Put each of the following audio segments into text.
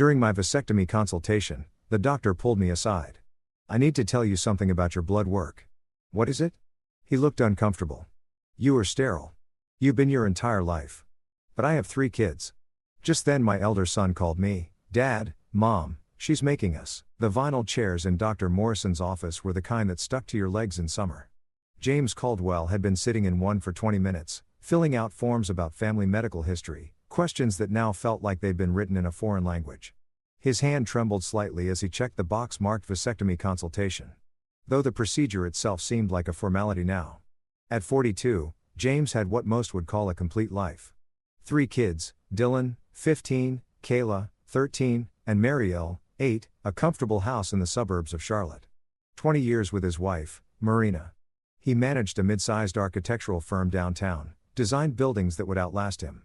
During my vasectomy consultation, the doctor pulled me aside. "I need to tell you something about your blood work." "What is it?" He looked uncomfortable. "You are sterile. You've been your entire life." "But I have 3 kids." Just then my elder son called me. "Dad, Mom, she's making us." The vinyl chairs in Dr. Morrison's office were the kind that stuck to your legs in summer. James Caldwell had been sitting in one for 20 minutes, filling out forms about family medical history, questions that now felt like they'd been written in a foreign language. His hand trembled slightly as he checked the box marked Vasectomy Consultation. Though the procedure itself seemed like a formality now. At 42, James had what most would call a complete life. 3 kids, Dylan, 15, Kayla, 13, and Marielle, 8, a comfortable house in the suburbs of Charlotte. 20 years with his wife, Marina. He managed a mid-sized architectural firm downtown, designed buildings that would outlast him.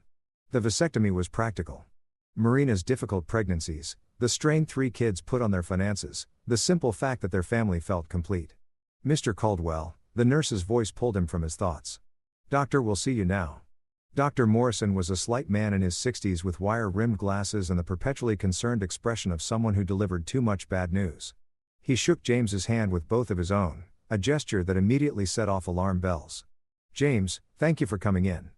The vasectomy was practical. Marina's difficult pregnancies, the strain 3 kids put on their finances, the simple fact that their family felt complete. "Mr. Caldwell," the nurse's voice pulled him from his thoughts. "Doctor, we'll see you now." Dr. Morrison was a slight man in his 60s with wire-rimmed glasses and the perpetually concerned expression of someone who delivered too much bad news. He shook James's hand with both of his own, a gesture that immediately set off alarm bells. "James, thank you for coming in.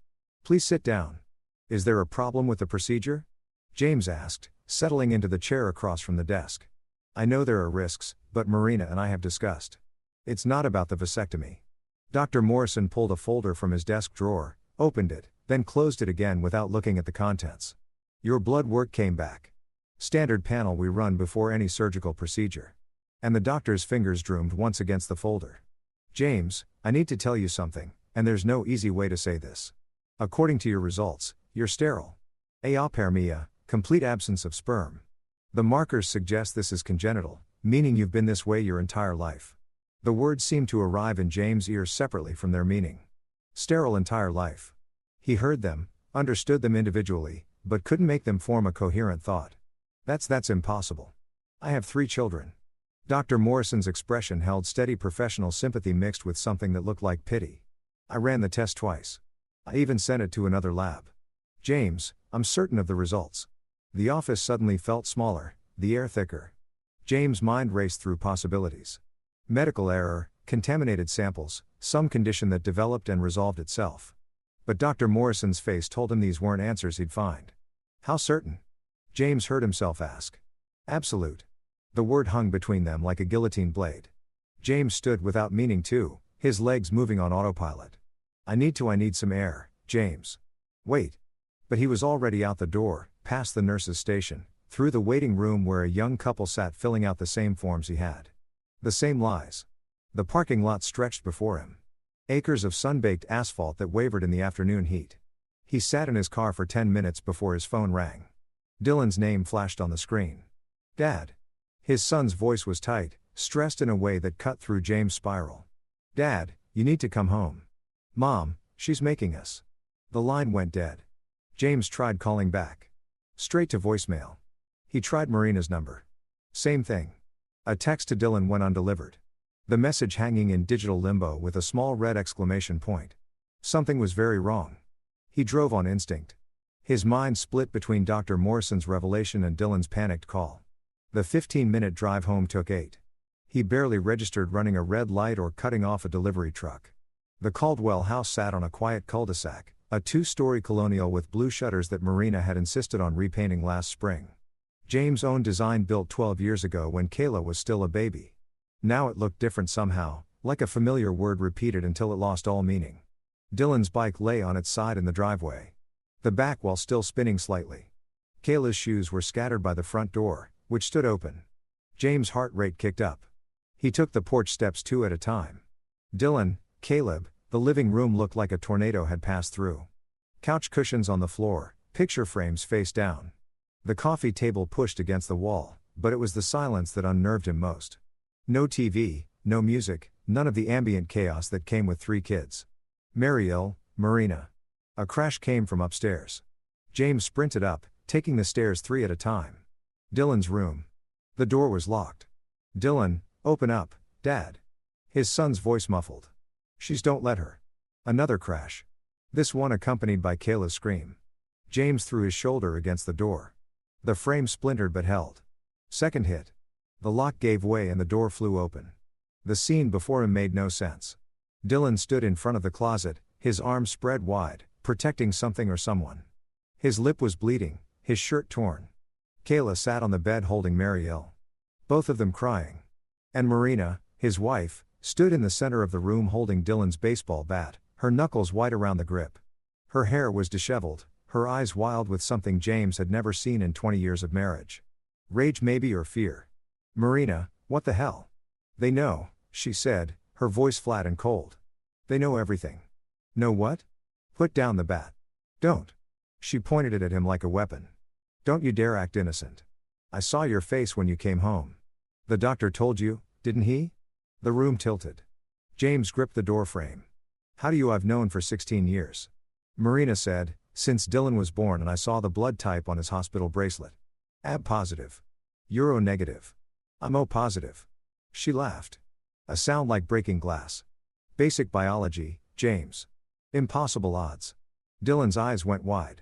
Please sit down. Is there a problem with the procedure?" James asked, settling into the chair across from the desk. "I know there are risks, but Marina and I have discussed. It's not about the vasectomy." Dr. Morrison pulled a folder from his desk drawer, opened it, then closed it again without looking at the contents. "Your blood work came back. Standard panel we run before any surgical procedure." And the doctor's fingers drummed once against the folder. "James, I need to tell you something, and there's no easy way to say this. According to your results, you're sterile. Aopermia, complete absence of sperm. The markers suggest this is congenital, meaning you've been this way your entire life." The words seemed to arrive in James' ears separately from their meaning. Sterile entire life. He heard them, understood them individually, but couldn't make them form a coherent thought. That's impossible. "I have 3 children." Dr. Morrison's expression held steady professional sympathy mixed with something that looked like pity. "I ran the test twice. I even sent it to another lab. James, I'm certain of the results." The office suddenly felt smaller, the air thicker. James' mind raced through possibilities. Medical error, contaminated samples, some condition that developed and resolved itself. But Dr. Morrison's face told him these weren't answers he'd find. "How certain?" James heard himself ask. "Absolute." The word hung between them like a guillotine blade. James stood without meaning to, his legs moving on autopilot. I need some air, James." "Wait." But he was already out the door, past the nurse's station, through the waiting room where a young couple sat filling out the same forms he had. The same lies. The parking lot stretched before him. Acres of sun-baked asphalt that wavered in the afternoon heat. He sat in his car for 10 minutes before his phone rang. Dylan's name flashed on the screen. "Dad." His son's voice was tight, stressed in a way that cut through James' spiral. "Dad, you need to come home." "Mom, she's making us." The line went dead. James tried calling back. Straight to voicemail. He tried Marina's number. Same thing. A text to Dylan went undelivered. The message hanging in digital limbo with a small red exclamation point. Something was very wrong. He drove on instinct. His mind split between Dr. Morrison's revelation and Dylan's panicked call. The 15-minute drive home took 8. He barely registered running a red light or cutting off a delivery truck. The Caldwell house sat on a quiet cul-de-sac, a 2-story colonial with blue shutters that Marina had insisted on repainting last spring. James' own design built 12 years ago when Kayla was still a baby. Now it looked different somehow, like a familiar word repeated until it lost all meaning. Dylan's bike lay on its side in the driveway. The back wheel still spinning slightly. Kayla's shoes were scattered by the front door, which stood open. James' heart rate kicked up. He took the porch steps 2 at a time. Dylan, Caleb, the living room looked like a tornado had passed through. Couch cushions on the floor, picture frames face down. The coffee table pushed against the wall, but it was the silence that unnerved him most. No TV, no music, none of the ambient chaos that came with 3 kids. Marielle, Marina. A crash came from upstairs. James sprinted up, taking the stairs 3 at a time. Dylan's room. The door was locked. "Dylan, open up, Dad." His son's voice muffled. "She's don't let her." Another crash. This one accompanied by Kayla's scream. James threw his shoulder against the door. The frame splintered but held. Second hit. The lock gave way and the door flew open. The scene before him made no sense. Dylan stood in front of the closet, his arms spread wide, protecting something or someone. His lip was bleeding, his shirt torn. Kayla sat on the bed holding Mariel. Both of them crying. And Marina, his wife, stood in the center of the room holding Dylan's baseball bat, her knuckles white around the grip. Her hair was disheveled, her eyes wild with something James had never seen in 20 years of marriage. Rage maybe, or fear. Marina, what the hell? They know, she said, her voice flat and cold. They know everything. Know what? Put down the bat. Don't. She pointed it at him like a weapon. Don't you dare act innocent. I saw your face when you came home. The doctor told you, didn't he? The room tilted. James gripped the door frame. How do you? I've known for 16 years. Marina said, since Dylan was born, and I saw the blood type on his hospital bracelet. Ab positive. You're O negative. I'm O positive. She laughed. A sound like breaking glass. Basic biology, James. Impossible odds. Dylan's eyes went wide.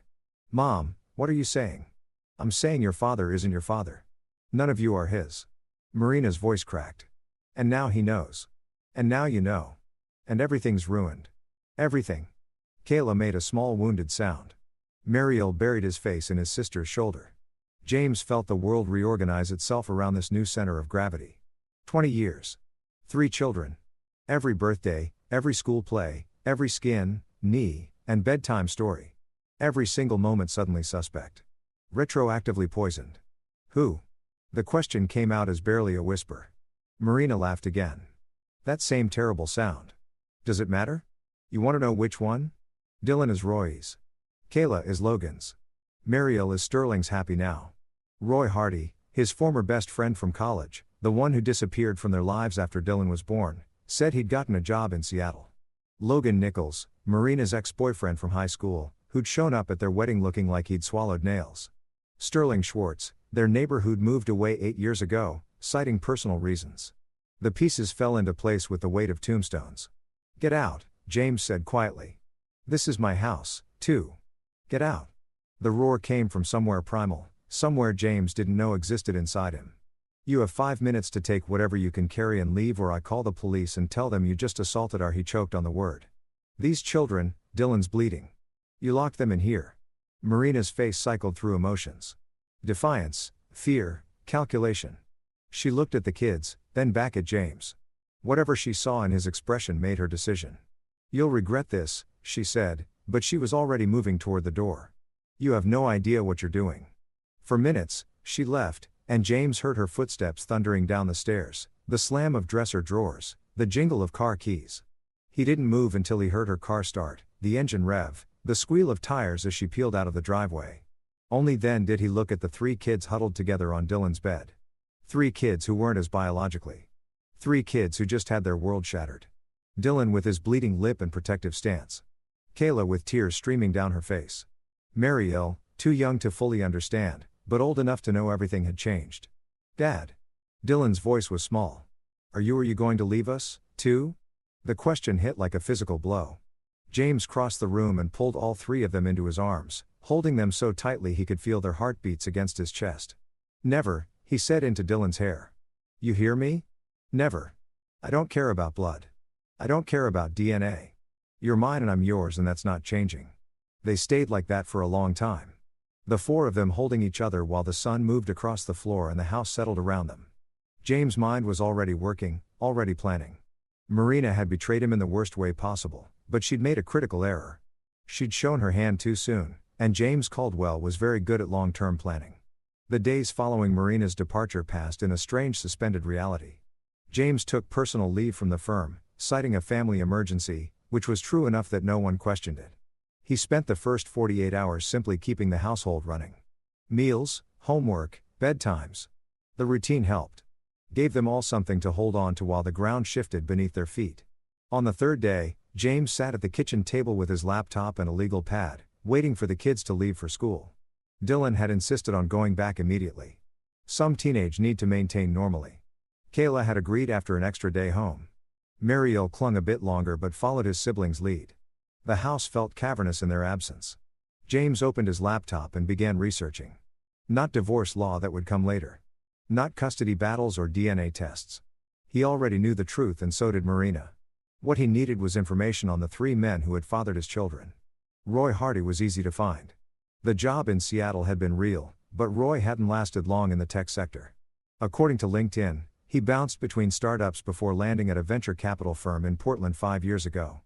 Mom, what are you saying? I'm saying your father isn't your father. None of you are his. Marina's voice cracked. And now he knows. And now you know. And everything's ruined. Everything. Kayla made a small wounded sound. Mariel buried his face in his sister's shoulder. James felt the world reorganize itself around this new center of gravity. 20 years. 3 children. Every birthday, every school play, every skin, knee, and bedtime story. Every single moment suddenly suspect. Retroactively poisoned. Who? The question came out as barely a whisper. Marina laughed again. That same terrible sound. Does it matter? You want to know which one? Dylan is Roy's. Kayla is Logan's. Mariel is Sterling's happy now. Roy Hardy, his former best friend from college, the one who disappeared from their lives after Dylan was born, said he'd gotten a job in Seattle. Logan Nichols, Marina's ex-boyfriend from high school, who'd shown up at their wedding looking like he'd swallowed nails. Sterling Schwartz, their neighbor who'd moved away 8 years ago, citing personal reasons. The pieces fell into place with the weight of tombstones. Get out, James said quietly. This is my house, too. Get out. The roar came from somewhere primal, somewhere James didn't know existed inside him. You have 5 minutes to take whatever you can carry and leave, or I call the police and tell them you just assaulted our. He choked on the word. These children, Dylan's bleeding. You locked them in here. Marina's face cycled through emotions. Defiance, fear, calculation. She looked at the kids, then back at James. Whatever she saw in his expression made her decision. You'll regret this, she said, but she was already moving toward the door. You have no idea what you're doing. For minutes, she left, and James heard her footsteps thundering down the stairs, the slam of dresser drawers, the jingle of car keys. He didn't move until he heard her car start, the engine rev, the squeal of tires as she peeled out of the driveway. Only then did he look at the 3 kids huddled together on Dylan's bed. 3 kids who weren't his biologically. 3 kids who just had their world shattered. Dylan with his bleeding lip and protective stance. Kayla with tears streaming down her face. Mariel, too young to fully understand, but old enough to know everything had changed. Dad. Dylan's voice was small. Are you going to leave us, too? The question hit like a physical blow. James crossed the room and pulled all 3 of them into his arms, holding them so tightly he could feel their heartbeats against his chest. Never, he said into Dylan's hair. You hear me? Never. I don't care about blood. I don't care about DNA. You're mine and I'm yours, and that's not changing. They stayed like that for a long time. The 4 of them holding each other while the sun moved across the floor and the house settled around them. James' mind was already working, already planning. Marina had betrayed him in the worst way possible, but she'd made a critical error. She'd shown her hand too soon, and James Caldwell was very good at long-term planning. The days following Marina's departure passed in a strange suspended reality. James took personal leave from the firm, citing a family emergency, which was true enough that no one questioned it. He spent the first 48 hours simply keeping the household running. Meals, homework, bedtimes. The routine helped. Gave them all something to hold on to while the ground shifted beneath their feet. On the 3rd day, James sat at the kitchen table with his laptop and a legal pad, waiting for the kids to leave for school. Dylan had insisted on going back immediately. Some teenage need to maintain normally. Kayla had agreed after an extra day home. Mariel clung a bit longer but followed his siblings' lead. The house felt cavernous in their absence. James opened his laptop and began researching. Not divorce law that would come later. Not custody battles or DNA tests. He already knew the truth, and so did Marina. What he needed was information on the 3 men who had fathered his children. Roy Hardy was easy to find. The job in Seattle had been real, but Roy hadn't lasted long in the tech sector. According to LinkedIn, he bounced between startups before landing at a venture capital firm in Portland 5 years ago.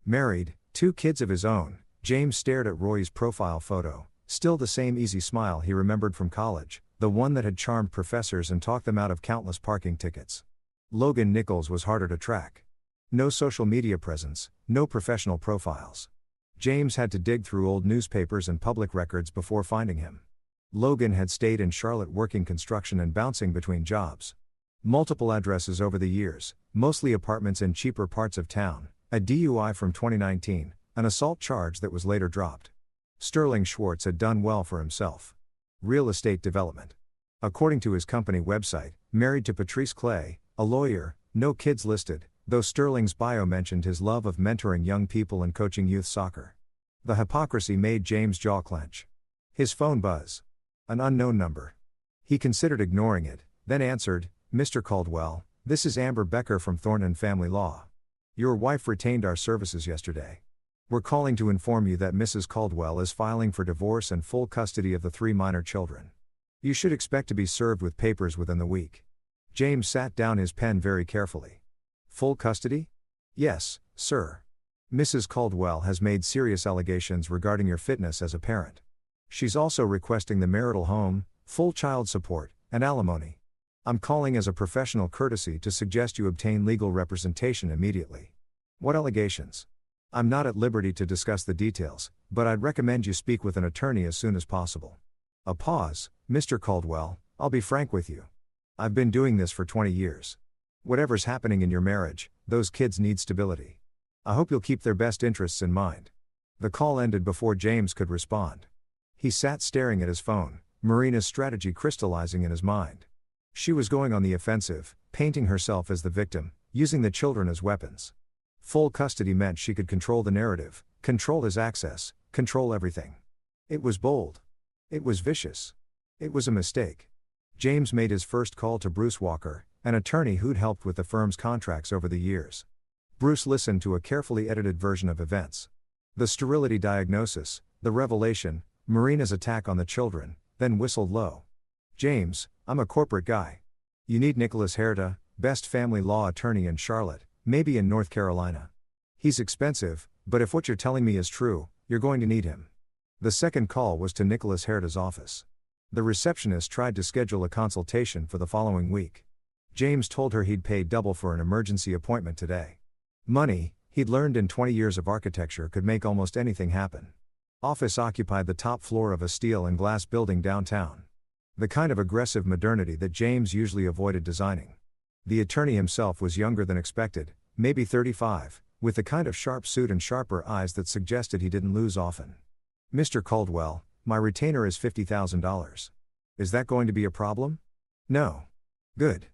Married, 2 kids of his own, James stared at Roy's profile photo, still the same easy smile he remembered from college, the one that had charmed professors and talked them out of countless parking tickets. Logan Nichols was harder to track. No social media presence, no professional profiles. James had to dig through old newspapers and public records before finding him. Logan had stayed in Charlotte working construction and bouncing between jobs. Multiple addresses over the years, mostly apartments in cheaper parts of town, a DUI from 2019, an assault charge that was later dropped. Sterling Schwartz had done well for himself. Real estate development. According to his company website, married to Patrice Clay, a lawyer, no kids listed, though Sterling's bio mentioned his love of mentoring young people and coaching youth soccer. The hypocrisy made James' jaw clench. His phone buzz. An unknown number. He considered ignoring it, then answered, "Mr. Caldwell, this is Amber Becker from Thornton Family Law. Your wife retained our services yesterday. We're calling to inform you that Mrs. Caldwell is filing for divorce and full custody of the 3 minor children. You should expect to be served with papers within the week." James sat down his pen very carefully. "Full custody?" "Yes, sir. Mrs. Caldwell has made serious allegations regarding your fitness as a parent. She's also requesting the marital home, full child support, and alimony. I'm calling as a professional courtesy to suggest you obtain legal representation immediately." "What allegations?" "I'm not at liberty to discuss the details, but I'd recommend you speak with an attorney as soon as possible." A pause. "Mr. Caldwell, I'll be frank with you. I've been doing this for 20 years. Whatever's happening in your marriage, those kids need stability. I hope you'll keep their best interests in mind." The call ended before James could respond. He sat staring at his phone, Marina's strategy crystallizing in his mind. She was going on the offensive, painting herself as the victim, using the children as weapons. Full custody meant she could control the narrative, control his access, control everything. It was bold. It was vicious. It was a mistake. James made his first call to Bruce Walker, an attorney who'd helped with the firm's contracts over the years. Bruce listened to a carefully edited version of events. The sterility diagnosis, the revelation, Marina's attack on the children, then whistled low. "James, I'm a corporate guy. You need Nicholas Herta, best family law attorney in Charlotte, maybe in North Carolina. He's expensive, but if what you're telling me is true, you're going to need him." The second call was to Nicholas Herta's office. The receptionist tried to schedule a consultation for the following week. James told her he'd pay double for an emergency appointment today. Money, he'd learned in 20 years of architecture, could make almost anything happen. Office occupied the top floor of a steel and glass building downtown. The kind of aggressive modernity that James usually avoided designing. The attorney himself was younger than expected, maybe 35, with the kind of sharp suit and sharper eyes that suggested he didn't lose often. "Mr. Caldwell, my retainer is $50,000. Is that going to be a problem?" "No." "Good.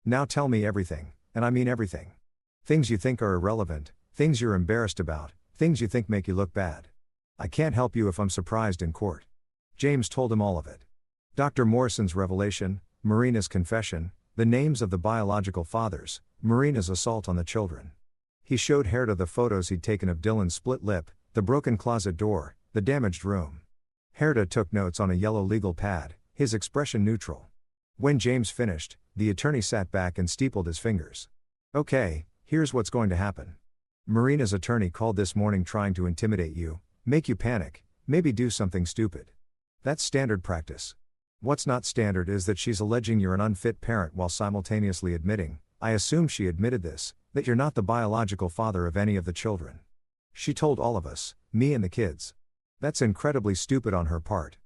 Now tell me everything, and I mean everything. Things you think are irrelevant, things you're embarrassed about, things you think make you look bad. I can't help you if I'm surprised in court." James told him all of it. Dr. Morrison's revelation, Marina's confession, the names of the biological fathers, Marina's assault on the children. He showed Herta the photos he'd taken of Dylan's split lip, the broken closet door, the damaged room. Herta took notes on a yellow legal pad, his expression neutral. When James finished, the attorney sat back and steepled his fingers. "Okay, here's what's going to happen. Marina's attorney called this morning trying to intimidate you, make you panic, maybe do something stupid. That's standard practice. What's not standard is that she's alleging you're an unfit parent while simultaneously admitting, I assume she admitted this, that you're not the biological father of any of the children. She told all of us, me and the kids. That's incredibly stupid on her part."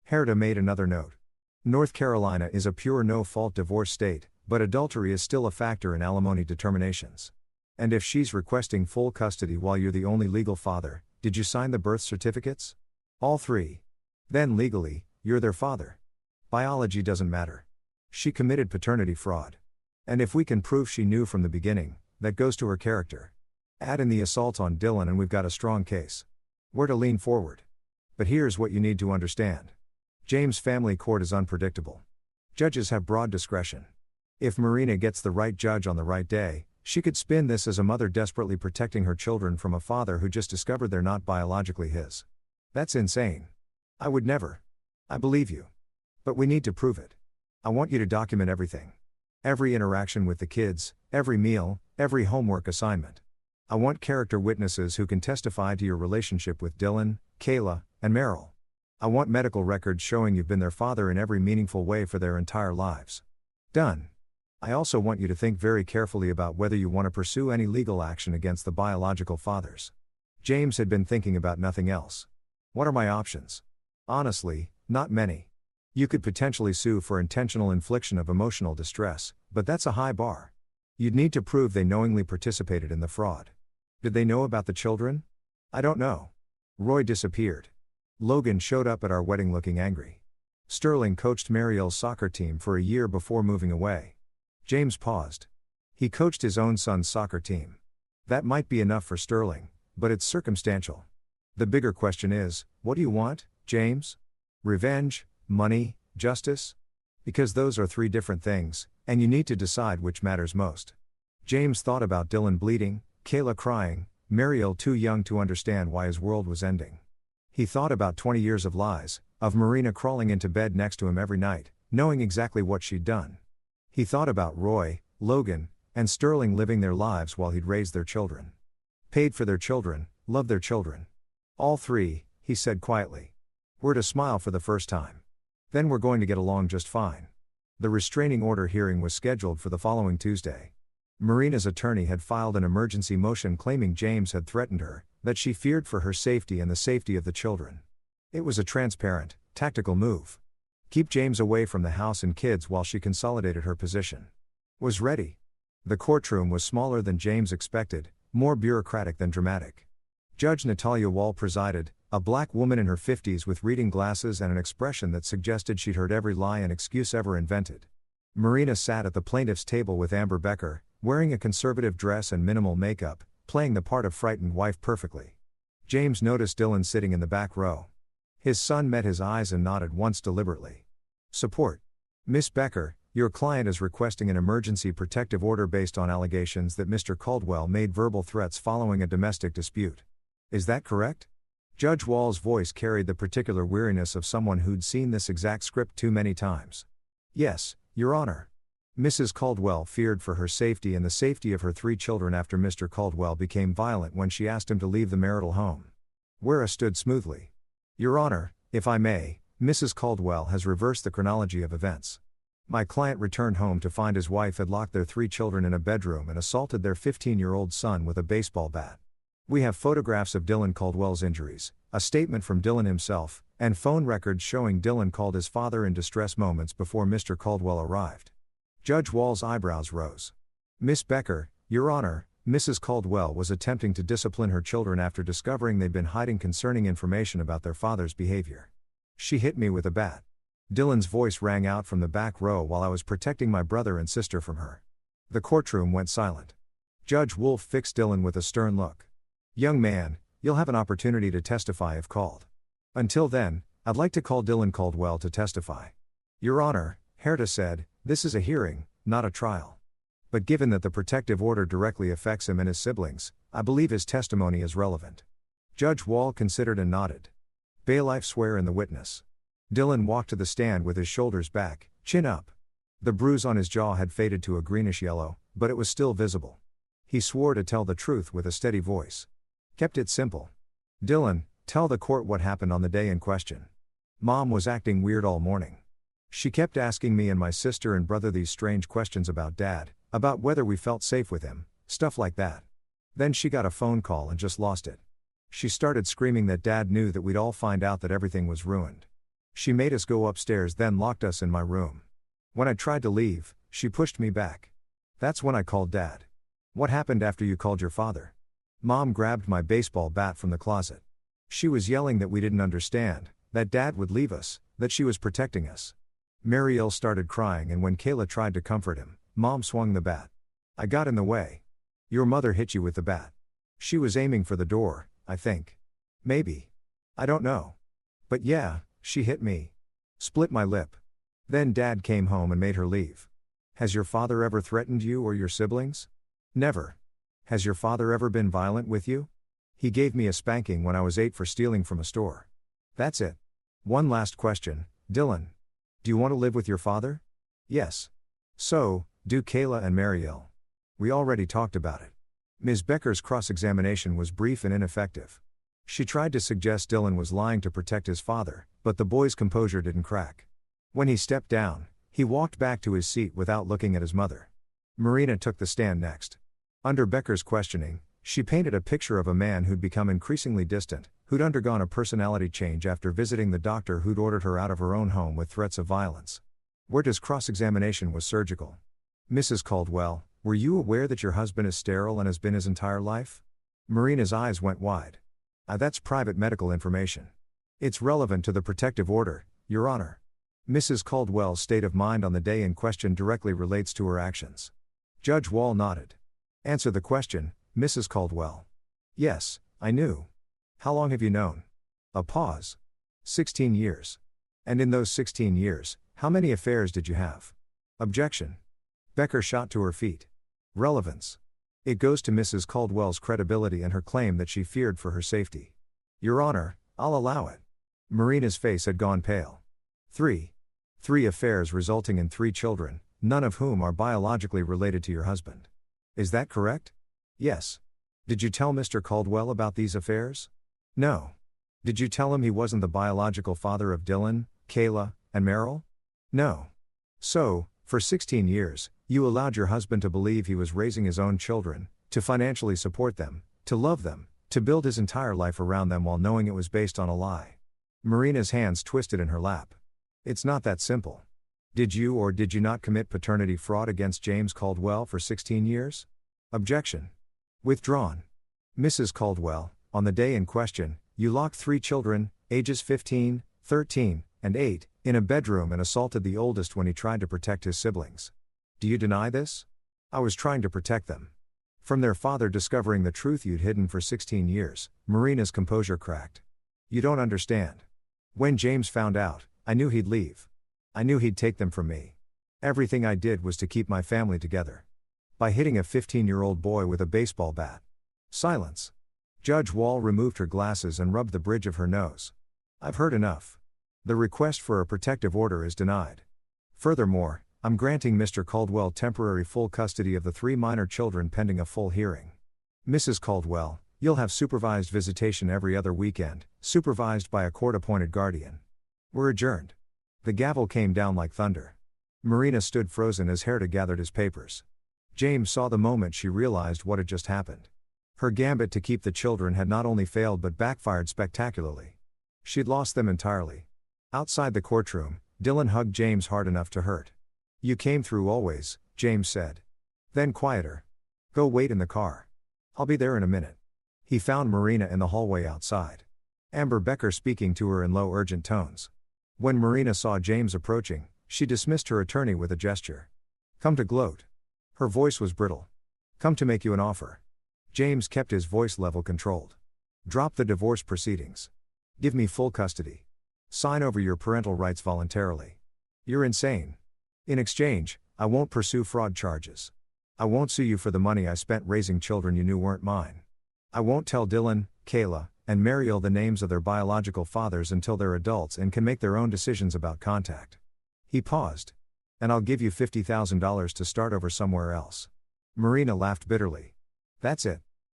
Herta made another note. "North Carolina is a pure no-fault divorce state, but adultery is still a factor in alimony determinations. And if she's requesting full custody while you're the only legal father, did you sign the birth certificates?" "All 3. "Then legally, you're their father. Biology doesn't matter. She committed paternity fraud. And if we can prove she knew from the beginning, that goes to her character. Add in the assault on Dylan and we've got a strong case. We're to lean forward. But here's what you need to understand. James' family court is unpredictable. Judges have broad discretion. If Marina gets the right judge on the right day, she could spin this as a mother desperately protecting her children from a father who just discovered they're not biologically his. That's insane. I would never. I believe you. But we need to prove it. I want you to document everything. Every interaction with the kids, every meal, every homework assignment. I want character witnesses who can testify to your relationship with Dylan, Kayla, and Meryl. I want medical records showing you've been their father in every meaningful way for their entire lives. Done. I also want you to think very carefully about whether you want to pursue any legal action against the biological fathers. James had been thinking about nothing else. What are my options? Honestly, not many. You could potentially sue for intentional infliction of emotional distress, but that's a high bar. You'd need to prove they knowingly participated in the fraud. Did they know about the children? I don't know. Roy disappeared. Logan showed up at our wedding looking angry. Sterling coached Mariel's soccer team for a year before moving away. James paused. He coached his own son's soccer team. That might be enough for Sterling, but it's circumstantial. The bigger question is, what do you want, James? Revenge, money, justice? Because those are three different things, and you need to decide which matters most. James thought about Dylan bleeding, Kayla crying, Mariel too young to understand why his world was ending. He thought about 20 years of lies, of Marina crawling into bed next to him every night, knowing exactly what she'd done. He thought about Roy, Logan, and Sterling living their lives while he'd raised their children. Paid for their children, loved their children. All three, he said quietly. We're to smile for the first time. Then we're going to get along just fine. The restraining order hearing was scheduled for the following Tuesday. Marina's attorney had filed an emergency motion claiming James had threatened her, that she feared for her safety and the safety of the children. It was a transparent, tactical move. Keep James away from the house and kids while she consolidated her position. Was ready. The courtroom was smaller than James expected, more bureaucratic than dramatic. Judge Natalia Wall presided, a black woman in her 50s with reading glasses and an expression that suggested she'd heard every lie and excuse ever invented. Marina sat at the plaintiff's table with Amber Becker, wearing a conservative dress and minimal makeup, playing the part of frightened wife perfectly. James noticed Dylan sitting in the back row. His son met his eyes and nodded once deliberately. Support. Miss Becker, your client is requesting an emergency protective order based on allegations that Mr. Caldwell made verbal threats following a domestic dispute. Is that correct? Judge Wall's voice carried the particular weariness of someone who'd seen this exact script too many times. Yes, Your Honor. Mrs. Caldwell feared for her safety and the safety of her 3 children after Mr. Caldwell became violent when she asked him to leave the marital home. Wera stood smoothly. Your Honor, if I may, Mrs. Caldwell has reversed the chronology of events. My client returned home to find his wife had locked their 3 children in a bedroom and assaulted their 15-year-old son with a baseball bat. We have photographs of Dylan Caldwell's injuries, a statement from Dylan himself, and phone records showing Dylan called his father in distress moments before Mr. Caldwell arrived. Judge Wall's eyebrows rose. Miss Becker, Your Honor, Mrs. Caldwell was attempting to discipline her children after discovering they'd been hiding concerning information about their father's behavior. She hit me with a bat. Dylan's voice rang out from the back row while I was protecting my brother and sister from her. The courtroom went silent. Judge Wolf fixed Dylan with a stern look. Young man, you'll have an opportunity to testify if called. Until then, I'd like to call Dylan Caldwell to testify. Your Honor, Herta said, this is a hearing, not a trial. But given that the protective order directly affects him and his siblings, I believe his testimony is relevant. Judge Wall considered and nodded. Bailiff swear in the witness. Dylan walked to the stand with his shoulders back, chin up. The bruise on his jaw had faded to a greenish yellow, but it was still visible. He swore to tell the truth with a steady voice. Kept it simple. Dylan, tell the court what happened on the day in question. Mom was acting weird all morning. She kept asking me and my sister and brother these strange questions about Dad, about whether we felt safe with him, stuff like that. Then she got a phone call and just lost it. She started screaming that Dad knew that we'd all find out that everything was ruined. She made us go upstairs, then locked us in my room. When I tried to leave, she pushed me back. That's when I called Dad. What happened after you called your father? Mom grabbed my baseball bat from the closet. She was yelling that we didn't understand, that Dad would leave us, that she was protecting us. Mariel started crying, and when Kayla tried to comfort him, Mom swung the bat. I got in the way. Your mother hit you with the bat. She was aiming for the door, I think. Maybe. I don't know. But yeah, she hit me. Split my lip. Then Dad came home and made her leave. Has your father ever threatened you or your siblings? Never. Has your father ever been violent with you? He gave me a spanking when I was 8 for stealing from a store. That's it. One last question, Dylan. Do you want to live with your father? Yes. So, do Kayla and Marielle. We already talked about it. Ms. Becker's cross-examination was brief and ineffective. She tried to suggest Dylan was lying to protect his father, but the boy's composure didn't crack. When he stepped down, he walked back to his seat without looking at his mother. Marina took the stand next. Under Becker's questioning, she painted a picture of a man who'd become increasingly distant, who'd undergone a personality change after visiting the doctor who'd ordered her out of her own home with threats of violence. Werta's cross-examination was surgical. Mrs. Caldwell, were you aware that your husband is sterile and has been his entire life? Marina's eyes went wide. That's private medical information. It's relevant to the protective order, Your Honor. Mrs. Caldwell's state of mind on the day in question directly relates to her actions. Judge Wall nodded. Answer the question, Mrs. Caldwell. Yes, I knew. How long have you known? A pause. 16 years. And in those 16 years, how many affairs did you have? Objection. Becker shot to her feet. Relevance. It goes to Mrs. Caldwell's credibility and her claim that she feared for her safety. Your Honor, I'll allow it. Marina's face had gone pale. 3 affairs resulting in 3 children, none of whom are biologically related to your husband. Is that correct? Yes. Did you tell Mr. Caldwell about these affairs? No. Did you tell him he wasn't the biological father of Dylan, Kayla, and Meryl? No. So, for 16 years, you allowed your husband to believe he was raising his own children, to financially support them, to love them, to build his entire life around them while knowing it was based on a lie. Marina's hands twisted in her lap. It's not that simple. Did you or did you not commit paternity fraud against James Caldwell for 16 years? Objection. Withdrawn. Mrs. Caldwell, on the day in question, you locked 3 children, ages 15, 13, and 8, in a bedroom and assaulted the oldest when he tried to protect his siblings. Do you deny this? I was trying to protect them. From their father discovering the truth you'd hidden for 16 years, Marina's composure cracked. You don't understand. When James found out, I knew he'd leave. I knew he'd take them from me. Everything I did was to keep my family together. By hitting a 15-year-old boy with a baseball bat. Silence. Judge Wall removed her glasses and rubbed the bridge of her nose. I've heard enough. The request for a protective order is denied. Furthermore, I'm granting Mr. Caldwell temporary full custody of the 3 minor children pending a full hearing. Mrs. Caldwell, you'll have supervised visitation every other weekend, supervised by a court-appointed guardian. We're adjourned. The gavel came down like thunder. Marina stood frozen as Herta gathered his papers. James saw the moment she realized what had just happened. Her gambit to keep the children had not only failed but backfired spectacularly. She'd lost them entirely. Outside the courtroom, Dylan hugged James hard enough to hurt. You came through always, James said. Then quieter. Go wait in the car. I'll be there in a minute. He found Marina in the hallway outside. Amber Becker speaking to her in low urgent tones. When Marina saw James approaching, she dismissed her attorney with a gesture. Come to gloat. Her voice was brittle. Come to make you an offer. James kept his voice level controlled. Drop the divorce proceedings. Give me full custody. Sign over your parental rights voluntarily. You're insane. In exchange, I won't pursue fraud charges. I won't sue you for the money I spent raising children you knew weren't mine. I won't tell Dylan, Kayla, and Mariel the names of their biological fathers until they're adults and can make their own decisions about contact. He paused. And I'll give you $50,000 to start over somewhere else. Marina laughed bitterly. That's it.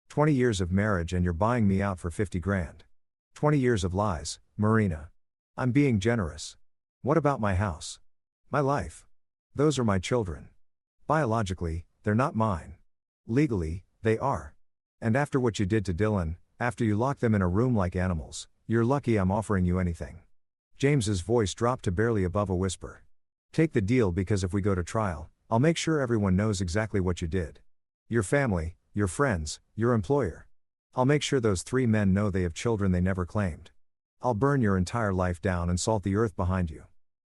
20 years of marriage and you're buying me out for 50 grand. 20 years of lies, Marina. I'm being generous. What about my house? My life? Those are my children. Biologically, they're not mine. Legally, they are. And after what you did to Dylan, after you locked them in a room like animals, you're lucky I'm offering you anything. James's voice dropped to barely above a whisper. Take the deal because if we go to trial, I'll make sure everyone knows exactly what you did. Your family, your friends, your employer. I'll make sure those 3 men know they have children they never claimed. I'll burn your entire life down and salt the earth behind you.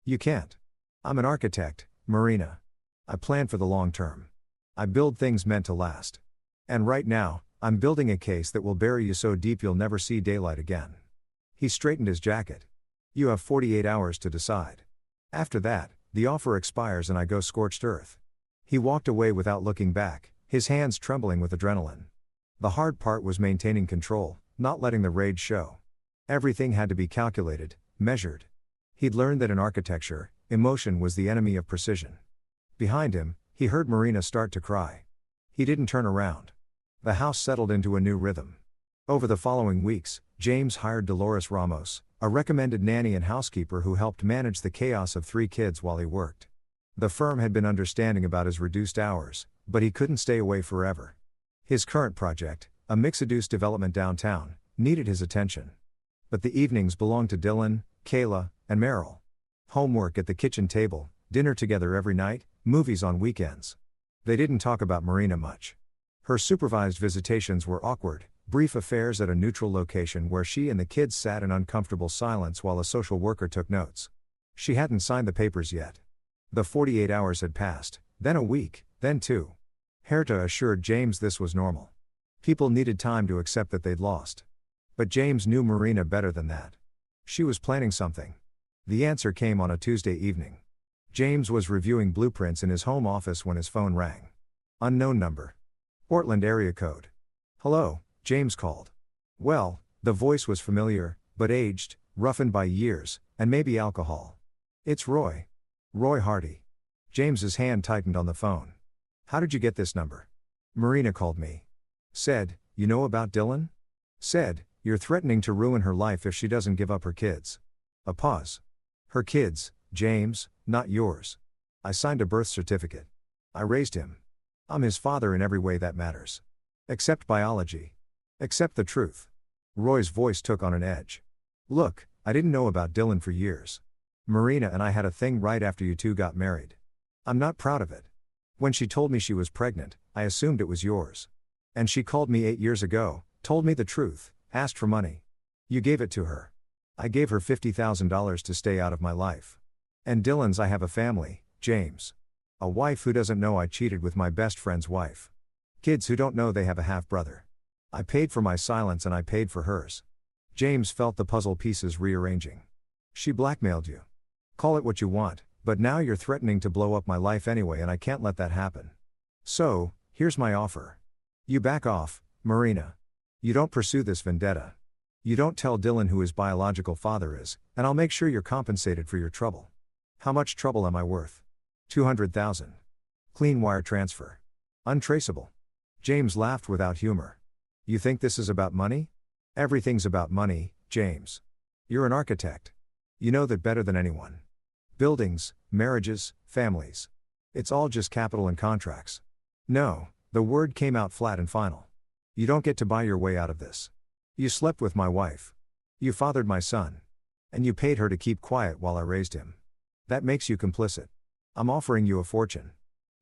You can't. I'm an architect, Marina. I plan for the long term. I build things meant to last. And right now, I'm building a case that will bury you so deep you'll never see daylight again. He straightened his jacket. You have 48 hours to decide. After that, the offer expires and I go scorched earth. He walked away without looking back, his hands trembling with adrenaline. The hard part was maintaining control, not letting the rage show. Everything had to be calculated, measured. He'd learned that in architecture, emotion was the enemy of precision. Behind him, he heard Marina start to cry. He didn't turn around. The house settled into a new rhythm. Over the following weeks, James hired Dolores Ramos, a recommended nanny and housekeeper who helped manage the chaos of 3 kids while he worked. The firm had been understanding about his reduced hours, but he couldn't stay away forever. His current project, a mixed-use development downtown, needed his attention. But the evenings belonged to Dylan, Kayla, and Meryl. Homework at the kitchen table, dinner together every night, movies on weekends. They didn't talk about Marina much. Her supervised visitations were awkward, brief affairs at a neutral location where she and the kids sat in uncomfortable silence while a social worker took notes. She hadn't signed the papers yet. The 48 hours had passed, then a week, then 2. Herta assured James this was normal. People needed time to accept that they'd lost. But James knew Marina better than that. She was planning something. The answer came on a Tuesday evening. James was reviewing blueprints in his home office when his phone rang. Unknown number. Portland area code. "Hello," James called. Well, the voice was familiar, but aged, roughened by years, and maybe alcohol. "It's Roy. Roy Hardy." James's hand tightened on the phone. "How did you get this number?" "Marina called me. Said, you know about Dylan? Said, you're threatening to ruin her life if she doesn't give up her kids." A pause. "Her kids, James, not yours. I signed a birth certificate. I raised him. I'm his father in every way that matters. Except biology. Except the truth." Roy's voice took on an edge. "Look, I didn't know about Dylan for years. Marina and I had a thing right after you two got married. I'm not proud of it. When she told me she was pregnant, I assumed it was yours. And she called me 8 years ago, told me the truth, asked for money. You gave it to her. I gave her $50,000 to stay out of my life. And Dylan's I have a family, James. A wife who doesn't know I cheated with my best friend's wife. Kids who don't know they have a half-brother. I paid for my silence and I paid for hers." James felt the puzzle pieces rearranging. "She blackmailed you. Call it what you want, but now you're threatening to blow up my life anyway and I can't let that happen. So, here's my offer. You back off, Marina. You don't pursue this vendetta. You don't tell Dylan who his biological father is, and I'll make sure you're compensated for your trouble." "How much trouble am I worth?" $200,000. Clean wire transfer. Untraceable. James laughed without humor. "You think this is about money? Everything's about money, James. You're an architect. You know that better than anyone. Buildings, marriages, families. It's all just capital and contracts. No," the word came out flat and final. "You don't get to buy your way out of this. You slept with my wife. You fathered my son. And you paid her to keep quiet while I raised him. That makes you complicit. I'm offering you a fortune.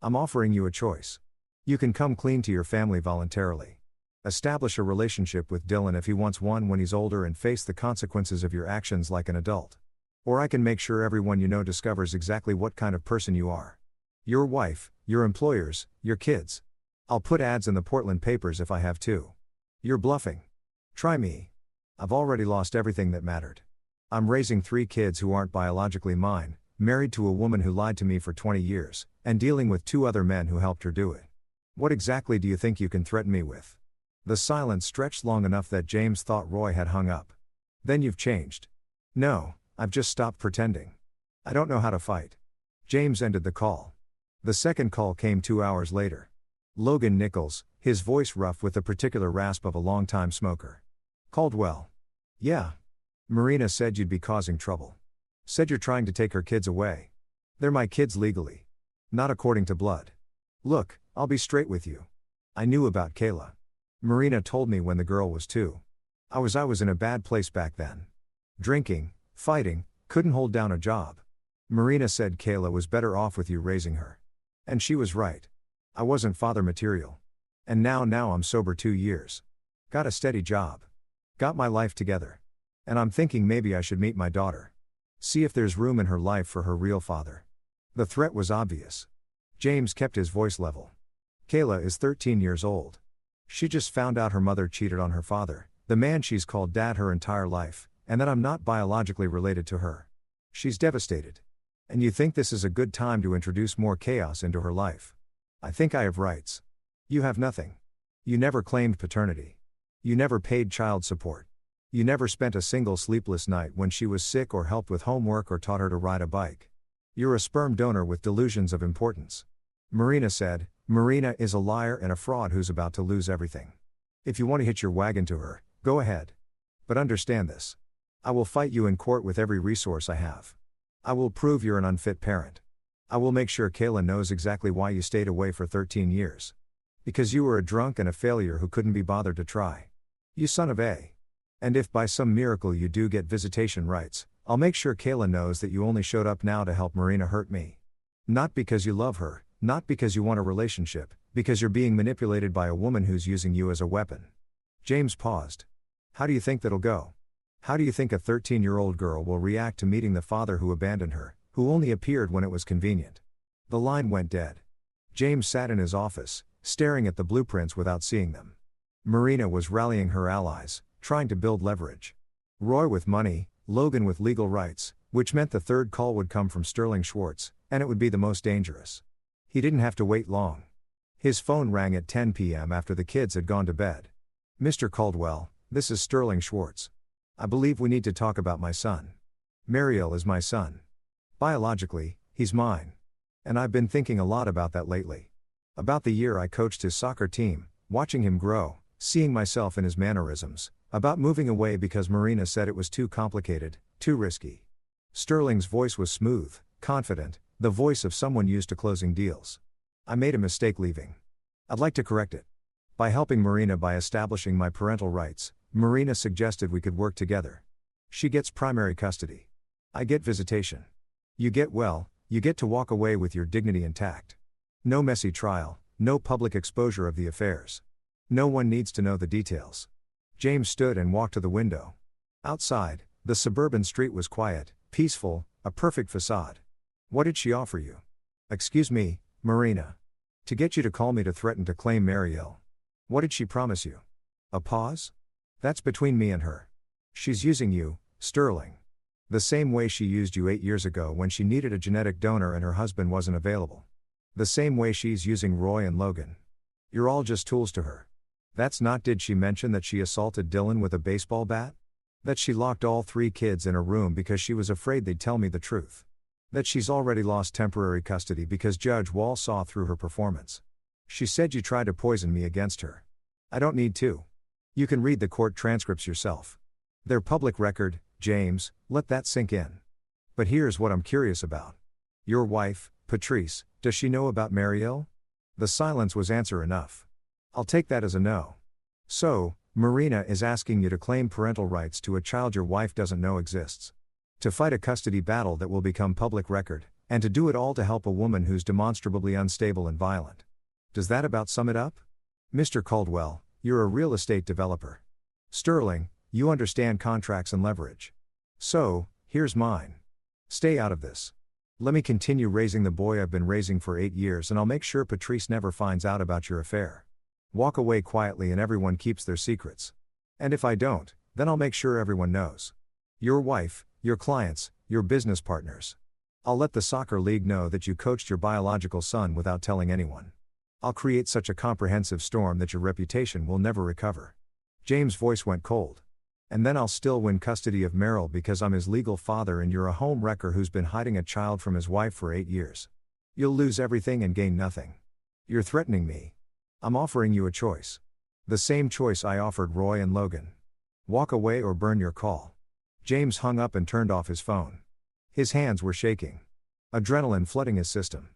I'm offering you a choice. You can come clean to your family voluntarily. Establish a relationship with Dylan if he wants one when he's older and face the consequences of your actions like an adult. Or I can make sure everyone you know discovers exactly what kind of person you are. Your wife, your employers, your kids. I'll put ads in the Portland papers if I have to. You're bluffing. Try me. I've already lost everything that mattered. I'm raising 3 kids who aren't biologically mine, married to a woman who lied to me for 20 years, and dealing with 2 other men who helped her do it. What exactly do you think you can threaten me with?" The silence stretched long enough that James thought Roy had hung up. "Then you've changed." "No, I've just stopped pretending. I don't know how to fight." James ended the call. The second call came 2 hours later. Logan Nichols, his voice rough with the particular rasp of a long-time smoker. "Caldwell. Yeah. Marina said you'd be causing trouble. Said you're trying to take her kids away. They're my kids legally. Not according to blood. Look, I'll be straight with you. I knew about Kayla. Marina told me when the girl was 2. I was in a bad place back then. Drinking, fighting, couldn't hold down a job. Marina said Kayla was better off with you raising her. And she was right. I wasn't father material. And now I'm sober 2 years. Got a steady job. Got my life together. And I'm thinking maybe I should meet my daughter. See if there's room in her life for her real father." The threat was obvious. James kept his voice level. "Kayla is 13 years old. She just found out her mother cheated on her father, the man she's called dad her entire life, and that I'm not biologically related to her. She's devastated. And you think this is a good time to introduce more chaos into her life. I think I have rights. You have nothing. You never claimed paternity. You never paid child support. You never spent a single sleepless night when she was sick or helped with homework or taught her to ride a bike. You're a sperm donor with delusions of importance. Marina said, Marina is a liar and a fraud who's about to lose everything. If you want to hitch your wagon to her, go ahead. But understand this. I will fight you in court with every resource I have. I will prove you're an unfit parent. I will make sure Kayla knows exactly why you stayed away for 13 years. Because you were a drunk and a failure who couldn't be bothered to try. You son of a. And if by some miracle you do get visitation rights, I'll make sure Kayla knows that you only showed up now to help Marina hurt me. Not because you love her, not because you want a relationship, because you're being manipulated by a woman who's using you as a weapon. James paused. How do you think that'll go? How do you think a 13-year-old girl will react to meeting the father who abandoned her, who only appeared when it was convenient? The line went dead. James sat in his office, staring at the blueprints without seeing them. Marina was rallying her allies, trying to build leverage. Roy with money, Logan with legal rights, which meant the third call would come from Sterling Schwartz, and it would be the most dangerous. He didn't have to wait long. His phone rang at 10 p.m. after the kids had gone to bed. Mr. Caldwell, this is Sterling Schwartz. I believe we need to talk about my son. Mariel is my son. Biologically, he's mine. And I've been thinking a lot about that lately. About the year I coached his soccer team, watching him grow, seeing myself in his mannerisms, about moving away because Marina said it was too complicated, too risky. Sterling's voice was smooth, confident, the voice of someone used to closing deals. I made a mistake leaving. I'd like to correct it. By helping Marina by establishing my parental rights, Marina suggested we could work together. She gets primary custody. I get visitation. You get to walk away with your dignity intact. No messy trial, no public exposure of the affairs. No one needs to know the details. James stood and walked to the window. Outside, the suburban street was quiet, peaceful, a perfect facade. What did she offer you? Excuse me, Marina. To get you to call me to threaten to claim Mariel. What did she promise you? A pause? That's between me and her. She's using you, Sterling. The same way she used you 8 years ago when she needed a genetic donor and her husband wasn't available. The same way she's using Roy and Logan. You're all just tools to her. That's not. Did she mention that she assaulted Dylan with a baseball bat? That she locked all 3 kids in a room because she was afraid they'd tell me the truth? That she's already lost temporary custody because Judge Wall saw through her performance? She said you tried to poison me against her. I don't need to. You can read the court transcripts yourself. They're public record, James, let that sink in. But here's what I'm curious about. Your wife, Patrice, does she know about Mariel? The silence was answer enough. I'll take that as a no. So, Marina is asking you to claim parental rights to a child your wife doesn't know exists. To fight a custody battle that will become public record, and to do it all to help a woman who's demonstrably unstable and violent. Does that about sum it up? Mr. Caldwell, you're a real estate developer. Sterling, you understand contracts and leverage. So, here's mine. Stay out of this. Let me continue raising the boy I've been raising for 8 years, and I'll make sure Patrice never finds out about your affair. Walk away quietly and everyone keeps their secrets. And if I don't, then I'll make sure everyone knows. Your wife, your clients, your business partners. I'll let the soccer league know that you coached your biological son without telling anyone. I'll create such a comprehensive storm that your reputation will never recover. James' voice went cold. And then I'll still win custody of Merrill because I'm his legal father and you're a home wrecker who's been hiding a child from his wife for 8 years. You'll lose everything and gain nothing. You're threatening me. I'm offering you a choice. The same choice I offered Roy and Logan. Walk away or burn your call. James hung up and turned off his phone. His hands were shaking. Adrenaline flooding his system.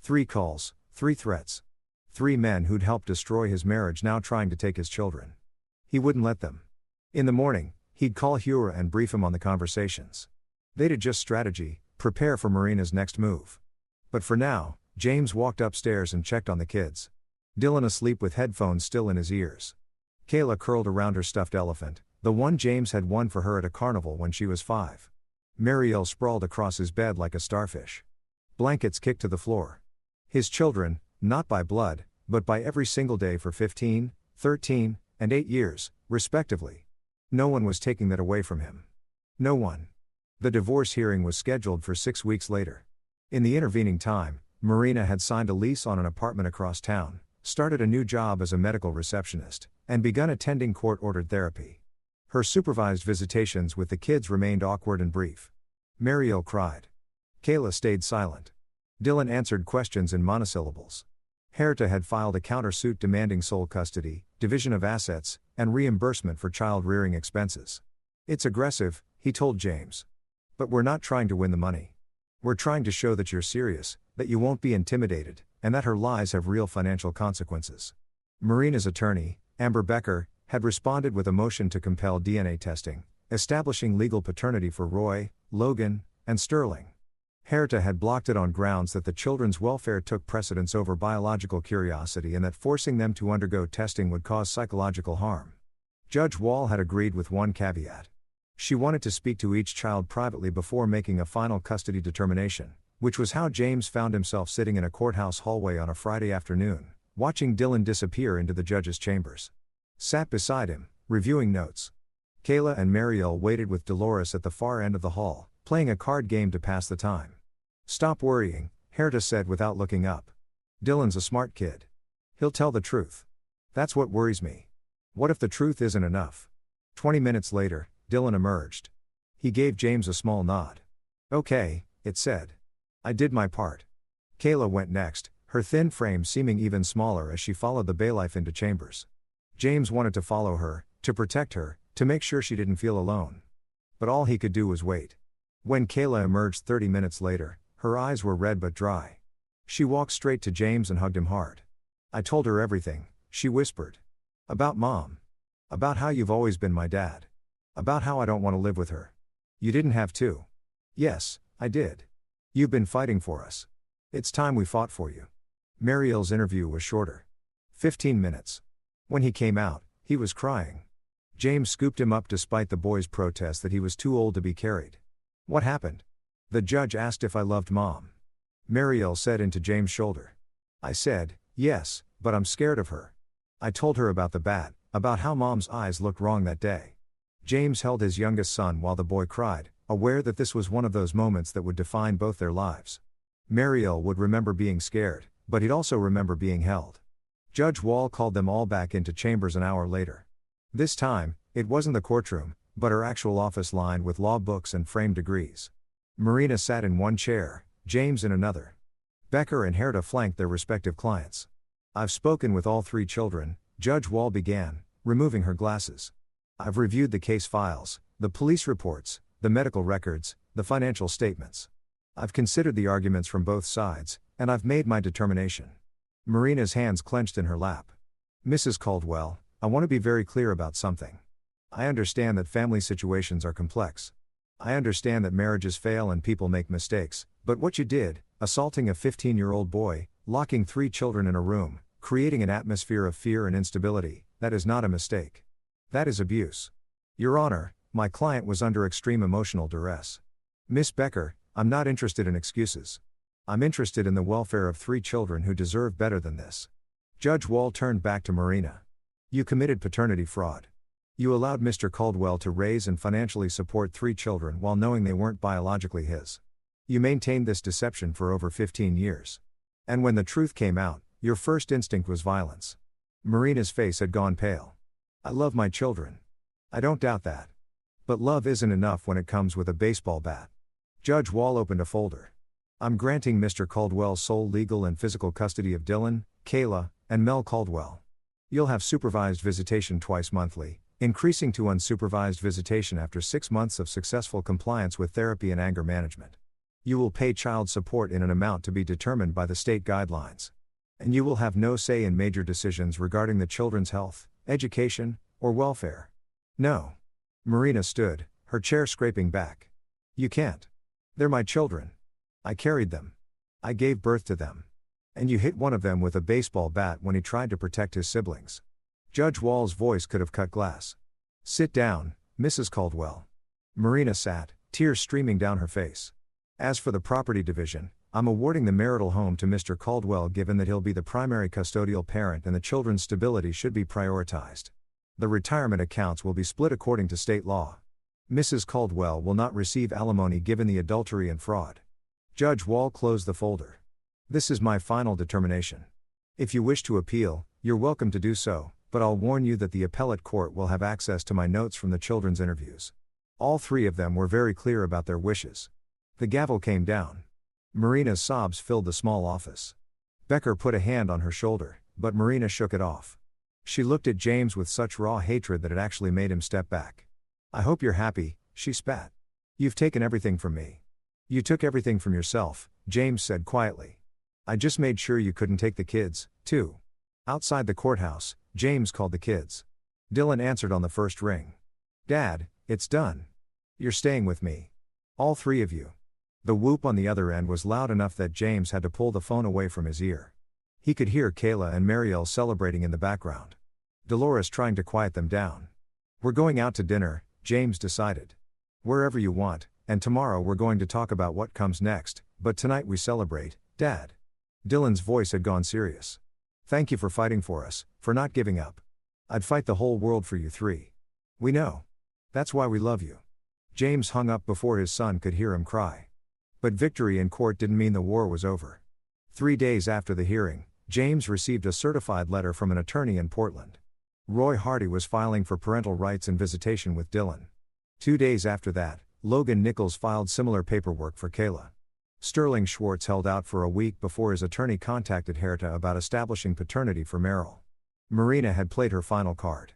3 calls, 3 threats. 3 men who'd helped destroy his marriage now trying to take his children. He wouldn't let them. In the morning, he'd call Hura and brief him on the conversations. They'd adjust strategy, prepare for Marina's next move. But for now, James walked upstairs and checked on the kids. Dylan asleep with headphones still in his ears. Kayla curled around her stuffed elephant, the one James had won for her at a carnival when she was 5. Mariel sprawled across his bed like a starfish. Blankets kicked to the floor. His children, not by blood, but by every single day for 15, 13, and 8 years, respectively. No one was taking that away from him. No one. The divorce hearing was scheduled for 6 weeks later. In the intervening time, Marina had signed a lease on an apartment across town, started a new job as a medical receptionist, and begun attending court-ordered therapy. Her supervised visitations with the kids remained awkward and brief. Mariel cried. Kayla stayed silent. Dylan answered questions in monosyllables. Herta had filed a countersuit demanding sole custody, division of assets, and reimbursement for child-rearing expenses. It's aggressive, he told James. But we're not trying to win the money. We're trying to show that you're serious, that you won't be intimidated, and that her lies have real financial consequences. Marina's attorney, Amber Becker, had responded with a motion to compel DNA testing, establishing legal paternity for Roy, Logan, and Sterling. Herta had blocked it on grounds that the children's welfare took precedence over biological curiosity and that forcing them to undergo testing would cause psychological harm. Judge Wall had agreed with one caveat. She wanted to speak to each child privately before making a final custody determination, which was how James found himself sitting in a courthouse hallway on a Friday afternoon, watching Dylan disappear into the judge's chambers. Sat beside him, reviewing notes. Kayla and Mariel waited with Dolores at the far end of the hall, playing a card game to pass the time. Stop worrying, Herta said without looking up. Dylan's a smart kid. He'll tell the truth. That's what worries me. What if the truth isn't enough? 20 minutes later, Dylan emerged. He gave James a small nod. Okay, it said. I did my part. Kayla went next, her thin frame seeming even smaller as she followed the bailiff into chambers. James wanted to follow her, to protect her, to make sure she didn't feel alone. But all he could do was wait. When Kayla emerged 30 minutes later, her eyes were red but dry. She walked straight to James and hugged him hard. I told her everything, she whispered. About Mom. About how you've always been my dad. About how I don't want to live with her. You didn't have to. Yes, I did. You've been fighting for us. It's time we fought for you. Mariel's interview was shorter. 15 minutes. When he came out, he was crying. James scooped him up despite the boy's protest that he was too old to be carried. What happened? The judge asked if I loved Mom. Mariel said into James' shoulder. I said, yes, but I'm scared of her. I told her about the bat, about how Mom's eyes looked wrong that day. James held his youngest son while the boy cried, aware that this was one of those moments that would define both their lives. Mariel would remember being scared, but he'd also remember being held. Judge Wall called them all back into chambers an hour later. This time, it wasn't the courtroom, but her actual office lined with law books and framed degrees. Marina sat in one chair, James in another. Becker and Herta flanked their respective clients. I've spoken with all three children, Judge Wall began, removing her glasses. I've reviewed the case files, the police reports, the medical records, the financial statements. I've considered the arguments from both sides, and I've made my determination. Marina's hands clenched in her lap. Mrs. Caldwell, I want to be very clear about something. I understand that family situations are complex. I understand that marriages fail and people make mistakes, but what you did, assaulting a 15-year-old boy, locking 3 children in a room, creating an atmosphere of fear and instability, that is not a mistake. That is abuse. Your Honor, my client was under extreme emotional duress. Miss Becker, I'm not interested in excuses. I'm interested in the welfare of 3 children who deserve better than this. Judge Wall turned back to Marina. You committed paternity fraud. You allowed Mr. Caldwell to raise and financially support 3 children while knowing they weren't biologically his. You maintained this deception for over 15 years. And when the truth came out, your first instinct was violence. Marina's face had gone pale. I love my children. I don't doubt that. But love isn't enough when it comes with a baseball bat. Judge Wall opened a folder. I'm granting Mr. Caldwell sole legal and physical custody of Dylan, Kayla, and Mel Caldwell. You'll have supervised visitation twice monthly, increasing to unsupervised visitation after 6 months of successful compliance with therapy and anger management. You will pay child support in an amount to be determined by the state guidelines. And you will have no say in major decisions regarding the children's health, education, or welfare. No. Marina stood, her chair scraping back. You can't. They're my children. I carried them. I gave birth to them. And you hit one of them with a baseball bat when he tried to protect his siblings. Judge Wall's voice could have cut glass. Sit down, Mrs. Caldwell. Marina sat, tears streaming down her face. As for the property division, I'm awarding the marital home to Mr. Caldwell given that he'll be the primary custodial parent and the children's stability should be prioritized. The retirement accounts will be split according to state law. Mrs. Caldwell will not receive alimony given the adultery and fraud. Judge Wall closed the folder. This is my final determination. If you wish to appeal, you're welcome to do so, but I'll warn you that the appellate court will have access to my notes from the children's interviews. All three of them were very clear about their wishes. The gavel came down. Marina's sobs filled the small office. Becker put a hand on her shoulder, but Marina shook it off. She looked at James with such raw hatred that it actually made him step back. I hope you're happy, she spat. You've taken everything from me. You took everything from yourself, James said quietly. I just made sure you couldn't take the kids, too. Outside the courthouse, James called the kids. Dylan answered on the first ring. Dad, it's done. You're staying with me. All three of you. The whoop on the other end was loud enough that James had to pull the phone away from his ear. He could hear Kayla and Marielle celebrating in the background. Dolores trying to quiet them down. We're going out to dinner, James decided. Wherever you want, and tomorrow we're going to talk about what comes next, but tonight we celebrate, Dad. Dylan's voice had gone serious. Thank you for fighting for us, for not giving up. I'd fight the whole world for you three. We know. That's why we love you. James hung up before his son could hear him cry. But victory in court didn't mean the war was over. 3 days after the hearing, James received a certified letter from an attorney in Portland. Roy Hardy was filing for parental rights and visitation with Dylan. 2 days after that, Logan Nichols filed similar paperwork for Kayla. Sterling Schwartz held out for a week before his attorney contacted Herta about establishing paternity for Merrill. Marina had played her final card.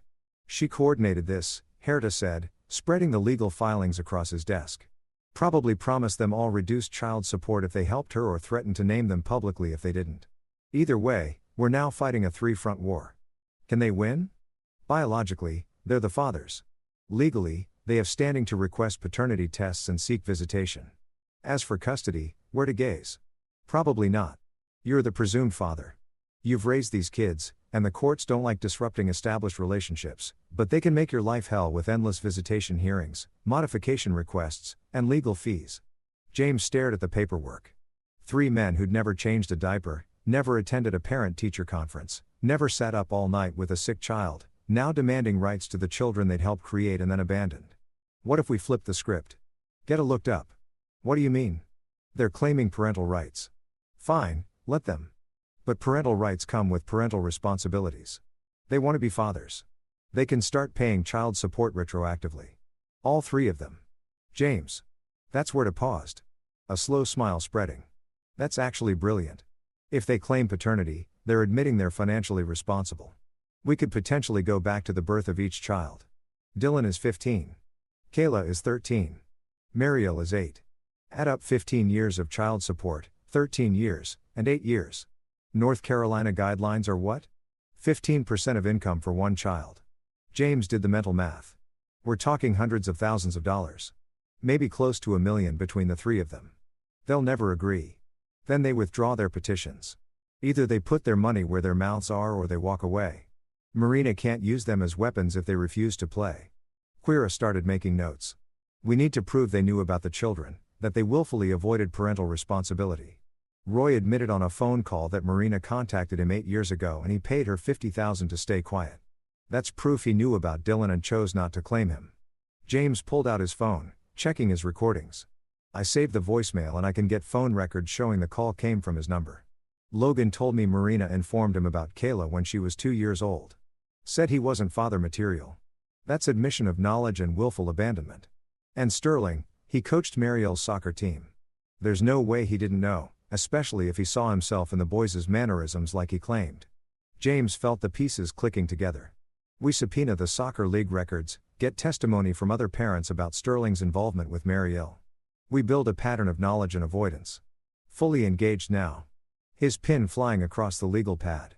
She coordinated this, Herta said, spreading the legal filings across his desk. Probably promised them all reduced child support if they helped her or threatened to name them publicly if they didn't. Either way, we're now fighting a three-front war. Can they win? Biologically, they're the fathers. Legally, they have standing to request paternity tests and seek visitation. As for custody, where to gaze? Probably not. You're the presumed father. You've raised these kids, and the courts don't like disrupting established relationships, but they can make your life hell with endless visitation hearings, modification requests, and legal fees. James stared at the paperwork. 3 men who'd never changed a diaper, never attended a parent-teacher conference, never sat up all night with a sick child, now demanding rights to the children they'd helped create and then abandoned. What if we flip the script? Get a looked up. What do you mean? They're claiming parental rights. Fine, let them. But parental rights come with parental responsibilities. They want to be fathers. They can start paying child support retroactively. All 3 of them. James. That's where it paused. A slow smile spreading. That's actually brilliant. If they claim paternity, they're admitting they're financially responsible. We could potentially go back to the birth of each child. Dylan is 15. Kayla is 13. Marielle is 8. Add up 15 years of child support, 13 years, and 8 years. North Carolina guidelines are what? 15% of income for one child. James did the mental math. We're talking hundreds of thousands of dollars. Maybe close to $1 million between the 3 of them. They'll never agree. Then they withdraw their petitions. Either they put their money where their mouths are or they walk away. Marina can't use them as weapons if they refuse to play. Quira started making notes. We need to prove they knew about the children, that they willfully avoided parental responsibility. Roy admitted on a phone call that Marina contacted him 8 years ago and he paid her $50,000 to stay quiet. That's proof he knew about Dylan and chose not to claim him. James pulled out his phone, checking his recordings. I saved the voicemail and I can get phone records showing the call came from his number. Logan told me Marina informed him about Kayla when she was 2 years old. Said he wasn't father material. That's admission of knowledge and willful abandonment. And Sterling, he coached Marielle's soccer team. There's no way he didn't know, especially if he saw himself in the boys' mannerisms like he claimed. James felt the pieces clicking together. We subpoena the soccer league records, get testimony from other parents about Sterling's involvement with Marielle. We build a pattern of knowledge and avoidance. Fully engaged now. His pin flying across the legal pad.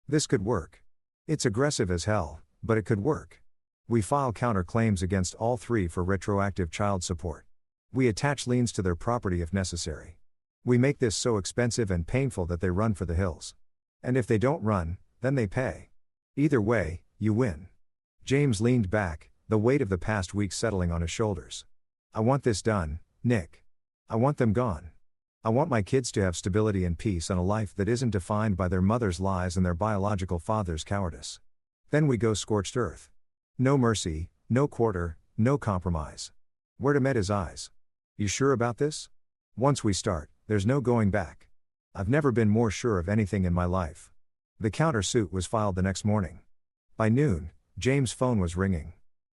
This could work. It's aggressive as hell, but it could work. We file counterclaims against all 3 for retroactive child support. We attach liens to their property if necessary. We make this so expensive and painful that they run for the hills. And if they don't run, then they pay. Either way, you win. James leaned back, the weight of the past week settling on his shoulders. I want this done, Nick. I want them gone. I want my kids to have stability and peace and a life that isn't defined by their mother's lies and their biological father's cowardice. Then we go scorched earth. No mercy, no quarter, no compromise. Where met his eyes. You sure about this? Once we start, there's no going back. I've never been more sure of anything in my life. The countersuit was filed the next morning. By noon, James' phone was ringing.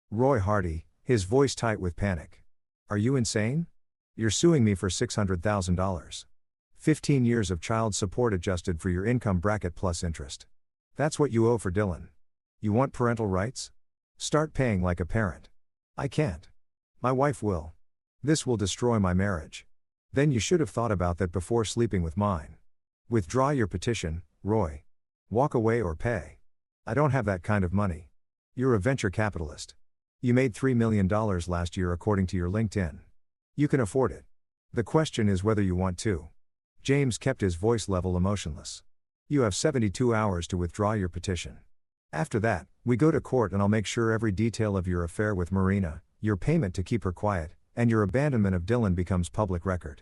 Roy Hardy, his voice tight with panic. Are you insane? You're suing me for $600,000. 15 years of child support adjusted for your income bracket plus interest. That's what you owe for Dylan. You want parental rights? Start paying like a parent. I can't. My wife will. This will destroy my marriage. Then you should have thought about that before sleeping with mine. Withdraw your petition, Roy. Walk away or pay. I don't have that kind of money. You're a venture capitalist. You made $3 million last year according to your LinkedIn. You can afford it. The question is whether you want to. James kept his voice level emotionless. You have 72 hours to withdraw your petition. After that, we go to court and I'll make sure every detail of your affair with Marina, your payment to keep her quiet, and your abandonment of Dylan becomes public record.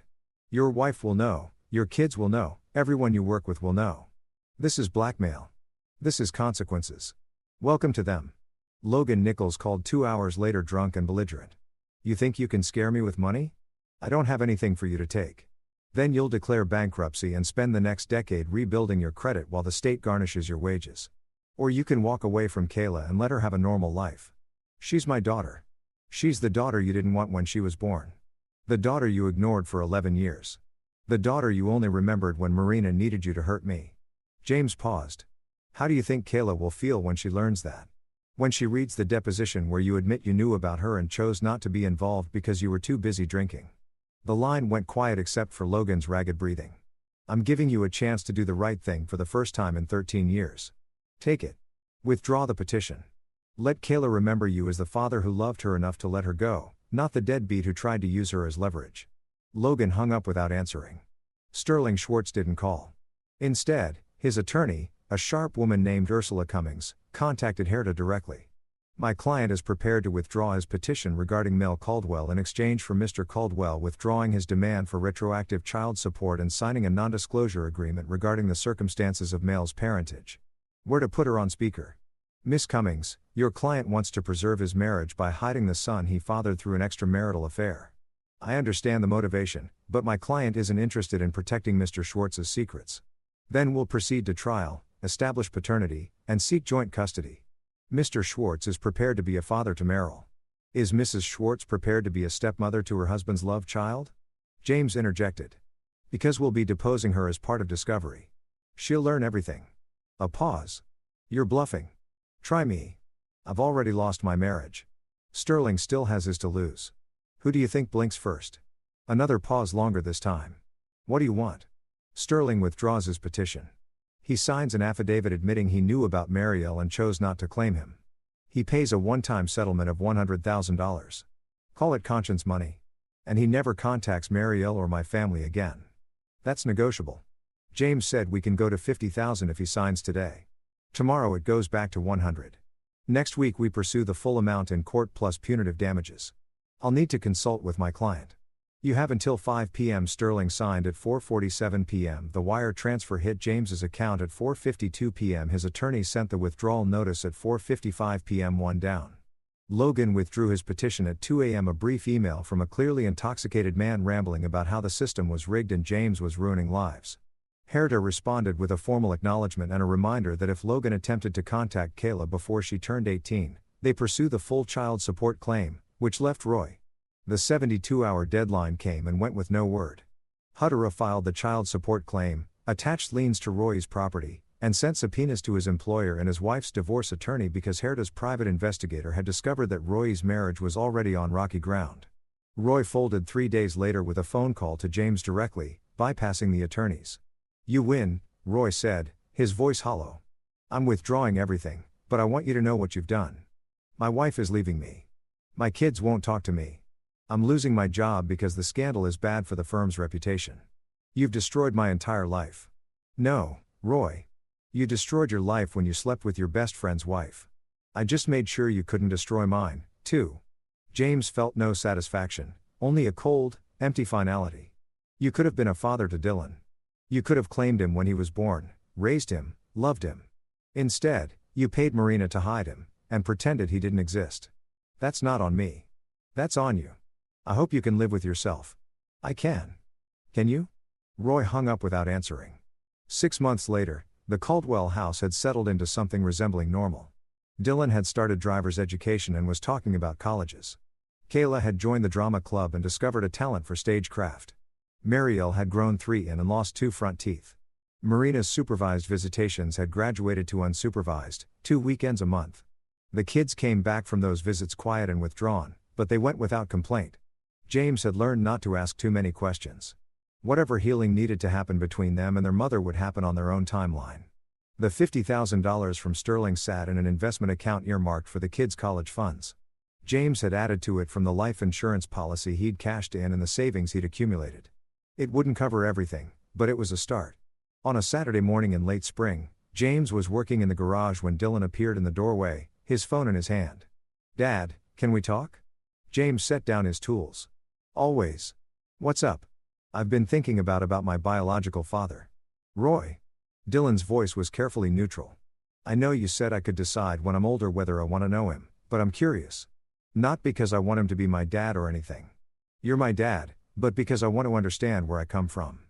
Your wife will know, your kids will know, everyone you work with will know. This is blackmail. This is consequences. Welcome to them. Logan Nichols called 2 hours later drunk and belligerent. You think you can scare me with money? I don't have anything for you to take. Then you'll declare bankruptcy and spend the next decade rebuilding your credit while the state garnishes your wages. Or you can walk away from Kayla and let her have a normal life. She's my daughter. She's the daughter you didn't want when she was born. The daughter you ignored for 11 years. The daughter you only remembered when Marina needed you to hurt me. James paused. How do you think Kayla will feel when she learns that? When she reads the deposition where you admit you knew about her and chose not to be involved because you were too busy drinking. The line went quiet except for Logan's ragged breathing. I'm giving you a chance to do the right thing for the first time in 13 years. Take it. Withdraw the petition. Let Kayla remember you as the father who loved her enough to let her go, not the deadbeat who tried to use her as leverage. Logan hung up without answering. Sterling Schwartz didn't call. Instead, his attorney, a sharp woman named Ursula Cummings, contacted Herta directly. My client is prepared to withdraw his petition regarding Mel Caldwell in exchange for Mr. Caldwell withdrawing his demand for retroactive child support and signing a non-disclosure agreement regarding the circumstances of Mel's parentage. Where to put her on speaker. Miss Cummings, your client wants to preserve his marriage by hiding the son he fathered through an extramarital affair. I understand the motivation, but my client isn't interested in protecting Mr. Schwartz's secrets. Then we'll proceed to trial, establish paternity, and seek joint custody. Mr. Schwartz is prepared to be a father to Meryl. Is Mrs. Schwartz prepared to be a stepmother to her husband's love child? James interjected. Because we'll be deposing her as part of discovery. She'll learn everything. A pause. You're bluffing. Try me. I've already lost my marriage. Sterling still has his to lose. Who do you think blinks first? Another pause longer this time. What do you want? Sterling withdraws his petition. He signs an affidavit admitting he knew about Marielle and chose not to claim him. He pays a one-time settlement of $100,000. Call it conscience money. And he never contacts Marielle or my family again. That's negotiable. James said we can go to $50,000 if he signs today. Tomorrow it goes back to $100,000. Next week we pursue the full amount in court plus punitive damages. I'll need to consult with my client. You have until 5 p.m. Sterling signed at 4:47 p.m. The wire transfer hit James's account at 4:52 p.m. His attorney sent the withdrawal notice at 4:55 p.m. One down. Logan withdrew his petition at 2 a.m. A brief email from a clearly intoxicated man rambling about how the system was rigged and James was ruining lives. Herta responded with a formal acknowledgement and a reminder that if Logan attempted to contact Kayla before she turned 18, they pursue the full child support claim, which left Roy. The 72-hour deadline came and went with no word. Hutera filed the child support claim, attached liens to Roy's property, and sent subpoenas to his employer and his wife's divorce attorney because Herta's private investigator had discovered that Roy's marriage was already on rocky ground. Roy folded 3 days later with a phone call to James directly, bypassing the attorneys. You win, Roy said, his voice hollow. I'm withdrawing everything, but I want you to know what you've done. My wife is leaving me. My kids won't talk to me. I'm losing my job because the scandal is bad for the firm's reputation. You've destroyed my entire life. No, Roy. You destroyed your life when you slept with your best friend's wife. I just made sure you couldn't destroy mine, too. James felt no satisfaction, only a cold, empty finality. You could have been a father to Dylan. You could have claimed him when he was born, raised him, loved him. Instead, you paid Marina to hide him, and pretended he didn't exist. That's not on me. That's on you. I hope you can live with yourself. I can. Can you? Roy hung up without answering. 6 months later, the Caldwell house had settled into something resembling normal. Dylan had started driver's education and was talking about colleges. Kayla had joined the drama club and discovered a talent for stagecraft. Marielle had grown 3 and lost 2 front teeth. Marina's supervised visitations had graduated to unsupervised, 2 weekends a month. The kids came back from those visits quiet and withdrawn, but they went without complaint. James had learned not to ask too many questions. Whatever healing needed to happen between them and their mother would happen on their own timeline. The $50,000 from Sterling sat in an investment account earmarked for the kids' college funds. James had added to it from the life insurance policy he'd cashed in and the savings he'd accumulated. It wouldn't cover everything, but it was a start. On a Saturday morning in late spring, James was working in the garage when Dylan appeared in the doorway, his phone in his hand. "Dad, can we talk?" James set down his tools. "Always. What's up?" "I've been thinking about my biological father." "Roy." Dylan's voice was carefully neutral. "I know you said I could decide when I'm older whether I want to know him, but I'm curious. Not because I want him to be my dad or anything. You're my dad, but because I want to understand where I come from."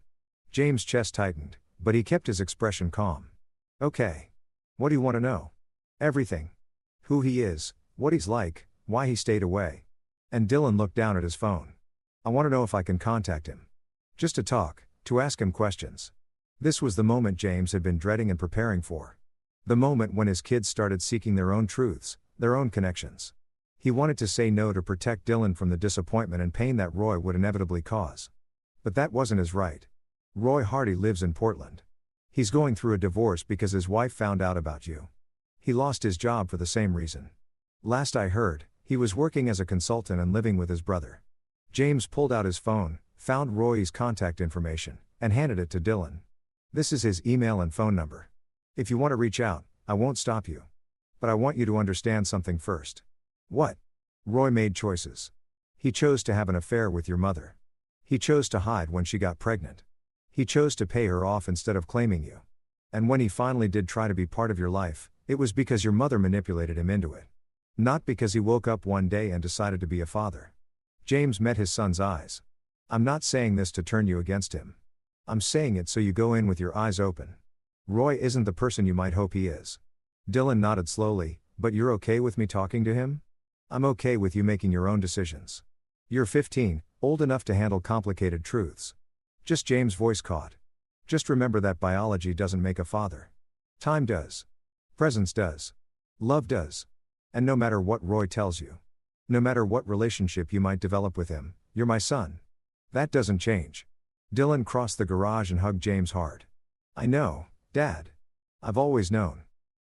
James' chest tightened, but he kept his expression calm. "Okay. What do you want to know?" "Everything. Who he is, what he's like, why he stayed away." And Dylan looked down at his phone. "I want to know if I can contact him. Just to talk, to ask him questions." This was the moment James had been dreading and preparing for. The moment when his kids started seeking their own truths, their own connections. He wanted to say no to protect Dylan from the disappointment and pain that Roy would inevitably cause. But that wasn't his right. Roy Hardy lives in Portland. He's going through a divorce because his wife found out about you. He lost his job for the same reason. Last I heard, he was working as a consultant and living with his brother. James pulled out his phone, found Roy's contact information, and handed it to Dylan. "This is his email and phone number. If you want to reach out, I won't stop you. But I want you to understand something first." "What?" "Roy made choices. He chose to have an affair with your mother. He chose to hide when she got pregnant. He chose to pay her off instead of claiming you. And when he finally did try to be part of your life, it was because your mother manipulated him into it. Not because he woke up one day and decided to be a father." James met his son's eyes. "I'm not saying this to turn you against him. I'm saying it so you go in with your eyes open. Roy isn't the person you might hope he is." Dylan nodded slowly. "But you're okay with me talking to him?" "I'm okay with you making your own decisions. You're 15, old enough to handle complicated truths." Just James' voice caught. "Just remember that biology doesn't make a father. Time does. Presence does. Love does. And no matter what Roy tells you, no matter what relationship you might develop with him, you're my son. That doesn't change." Dylan crossed the garage and hugged James hard. "I know, Dad. I've always known."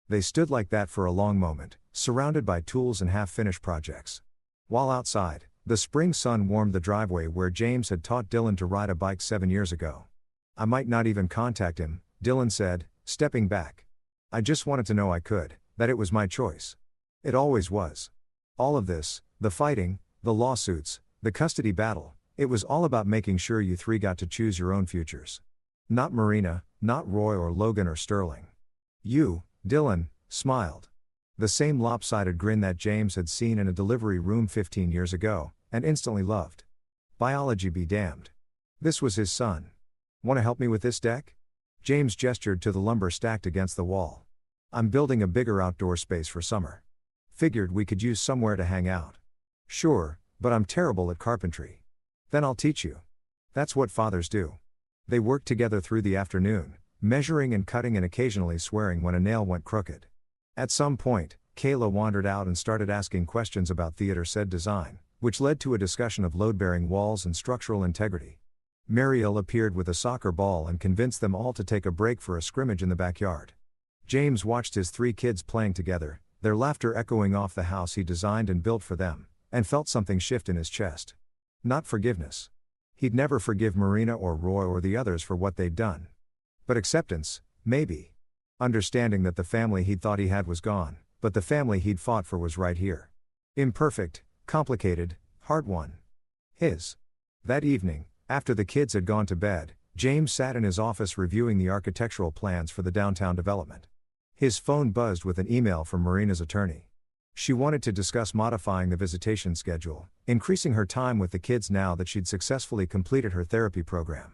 They stood like that for a long moment, surrounded by tools and half-finished projects. While outside, the spring sun warmed the driveway where James had taught Dylan to ride a bike 7 years ago. "I might not even contact him," Dylan said, stepping back. "I just wanted to know I could, that it was my choice. It always was. All of this, the fighting, the lawsuits, the custody battle, it was all about making sure you 3 got to choose your own futures. Not Marina, not Roy or Logan or Sterling. You." Dylan smiled. The same lopsided grin that James had seen in a delivery room 15 years ago, and instantly loved. Biology be damned. This was his son. "Want to help me with this deck?" James gestured to the lumber stacked against the wall. "I'm building a bigger outdoor space for summer. Figured we could use somewhere to hang out." "Sure, but I'm terrible at carpentry." "Then I'll teach you." That's what fathers do. They worked together through the afternoon, measuring and cutting and occasionally swearing when a nail went crooked. At some point, Kayla wandered out and started asking questions about theater set design, which led to a discussion of load-bearing walls and structural integrity. Marielle appeared with a soccer ball and convinced them all to take a break for a scrimmage in the backyard. James watched his 3 kids playing together, their laughter echoing off the house he designed and built for them, and felt something shift in his chest. Not forgiveness. He'd never forgive Marina or Roy or the others for what they'd done. But acceptance, maybe. Understanding that the family he'd thought he had was gone, but the family he'd fought for was right here. Imperfect, complicated, hard-won. His. That evening, after the kids had gone to bed, James sat in his office reviewing the architectural plans for the downtown development. His phone buzzed with an email from Marina's attorney. She wanted to discuss modifying the visitation schedule, increasing her time with the kids now that she'd successfully completed her therapy program.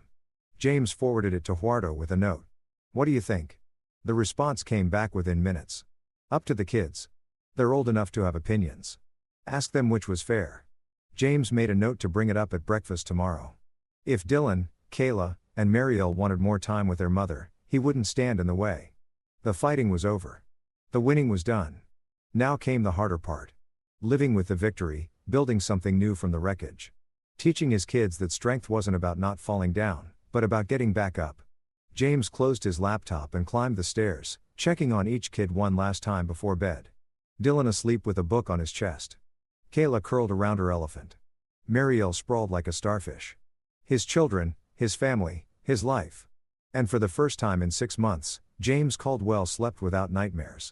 James forwarded it to Huarto with a note. "What do you think?" The response came back within minutes. "Up to the kids. They're old enough to have opinions. Ask them which was fair." James made a note to bring it up at breakfast tomorrow. If Dylan, Kayla, and Mariel wanted more time with their mother, he wouldn't stand in the way. The fighting was over. The winning was done. Now came the harder part. Living with the victory, building something new from the wreckage. Teaching his kids that strength wasn't about not falling down, but about getting back up. James closed his laptop and climbed the stairs, checking on each kid one last time before bed. Dylan asleep with a book on his chest. Kayla curled around her elephant. Mariel sprawled like a starfish. His children, his family, his life. And for the first time in 6 months, James Caldwell slept without nightmares.